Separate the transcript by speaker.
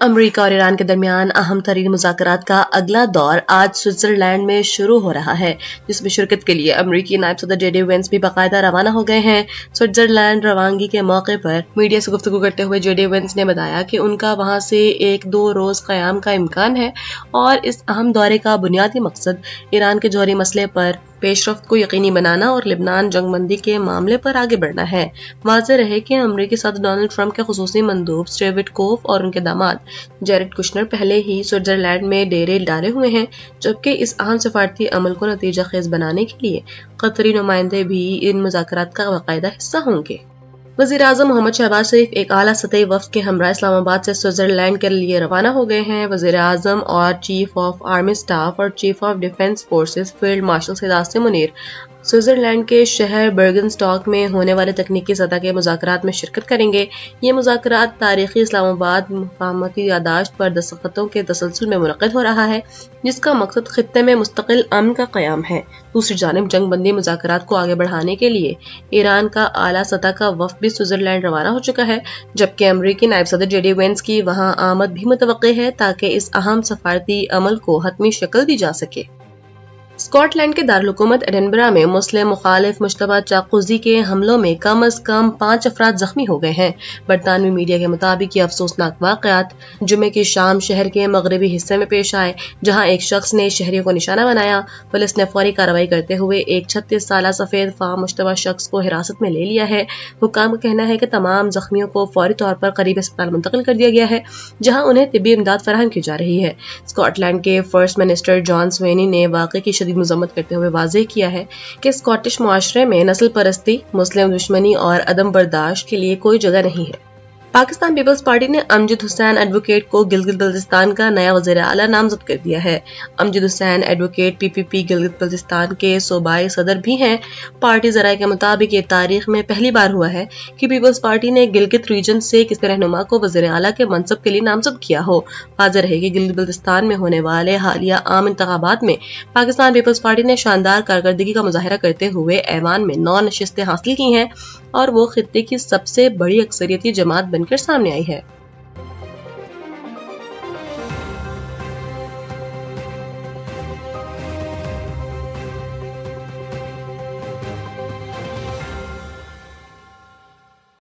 Speaker 1: امریکہ اور ایران کے درمیان اہم ترین مذاکرات کا اگلا دور آج سوئٹزرلینڈ میں شروع ہو رہا ہے، جس میں شرکت کے لیے امریکی نائب صدر جے ڈی وینس بھی باقاعدہ روانہ ہو گئے ہیں۔ سوئٹزرلینڈ روانگی کے موقع پر میڈیا سے گفتگو کرتے ہوئے جے ڈی وینس نے بتایا کہ ان کا وہاں سے 1-2 روز قیام کا امکان ہے اور اس اہم دورے کا بنیادی مقصد ایران کے جوہری مسئلے پر پیش رفت کو یقینی بنانا اور لبنان جنگ بندی کے معاملے پر آگے بڑھنا ہے۔ واضح رہے کہ امریکی صدر ڈونلڈ ٹرمپ کے خصوصی مندوب سٹیو وٹکوف اور ان کے داماد جیرڈ کشنر پہلے ہی سوئٹزرلینڈ میں ڈیرے ڈالے ہوئے ہیں، جبکہ اس اہم سفارتی عمل کو نتیجہ خیز بنانے کے لیے قطری نمائندے بھی ان مذاکرات کا باقاعدہ حصہ ہوں گے۔ وزیر اعظم محمد شہباز شریف ایک اعلیٰ سطحی وفد کے ہمراہ اسلام آباد سے سوئٹزرلینڈ کے لیے روانہ ہو گئے ہیں۔ وزیر اعظم اور چیف آف آرمی اسٹاف اور chief of defence forces field marshal Syed Munir Switzerland کے شہر برگنسٹاک میں ہونے والے تکنیکی سطح کے مذاکرات میں شرکت کریں گے۔ یہ مذاکرات تاریخی اسلام آباد مفاہمتی یادداشت پر دستخطوں کے تسلسل میں منعقد ہو رہا ہے، جس کا مقصد خطے میں مستقل امن کا قیام ہے۔ دوسری جانب جنگ بندی مذاکرات کو آگے بڑھانے کے لیے ایران کا اعلیٰ سطح کا وفد بھی سوئٹزرلینڈ روانہ ہو چکا ہے، جبکہ امریکی نائب صدر جے ڈی وینس کی وہاں آمد بھی متوقع ہے تاکہ اس اہم سفارتی عمل کو حتمی شکل دی جا سکے۔ اسکاٹ لینڈ کے دارالحکومت ایڈنبرا میں مسلم مخالف مشتبہ چاقوزی کے حملوں میں کم از کم 5 افراد زخمی ہو گئے ہیں۔ برطانوی میڈیا کے مطابق یہ افسوسناک واقعات جمعے کی شام شہر کے مغربی حصے میں پیش آئے، جہاں ایک شخص نے شہریوں کو نشانہ بنایا۔ پولیس نے فوری کارروائی کرتے ہوئے ایک 36 سالہ سفید فام مشتبہ شخص کو حراست میں لے لیا ہے۔ حکام کا کہنا ہے کہ تمام زخمیوں کو فوری طور پر قریبی اسپتال منتقل کر دیا گیا ہے، جہاں انہیں طبی امداد فراہم کی جا رہی ہے۔ اسکاٹ لینڈ کے فرسٹ منسٹر جان سوینی نے واقعے کی شدید مذمت کرتے ہوئے واضح کیا ہے کہ اسکاٹش معاشرے میں نسل پرستی، مسلم دشمنی اور عدم برداشت کے لیے کوئی جگہ نہیں ہے۔ پاکستان پیپلز پارٹی نے امجد حسین ایڈوکیٹ کو گلگت بلتستان کا نیا وزیر اعلیٰ نامزد کر دیا ہے۔ امجد حسین ایڈوکیٹ پی پی پی گلگت بلتستان کے صوبائی صدر بھی ہیں۔ پارٹی ذرائع کے مطابق یہ تاریخ میں پہلی بار ہوا ہے کہ پیپلز پارٹی نے گلگت ریجن سے کسی رہنما کو وزیر اعلیٰ کے منصب کے لیے نامزد کیا ہو۔ واضح رہے کہ گلگت بلتستان میں ہونے والے حالیہ عام انتخابات میں پاکستان پیپلز پارٹی نے شاندار کارکردگی کا مظاہرہ کرتے ہوئے ایوان میں 9 نشستیں حاصل کی ہیں اور وہ خطے کی سب سے بڑی اکثریتی جماعت بن کر سامنے آئی ہے۔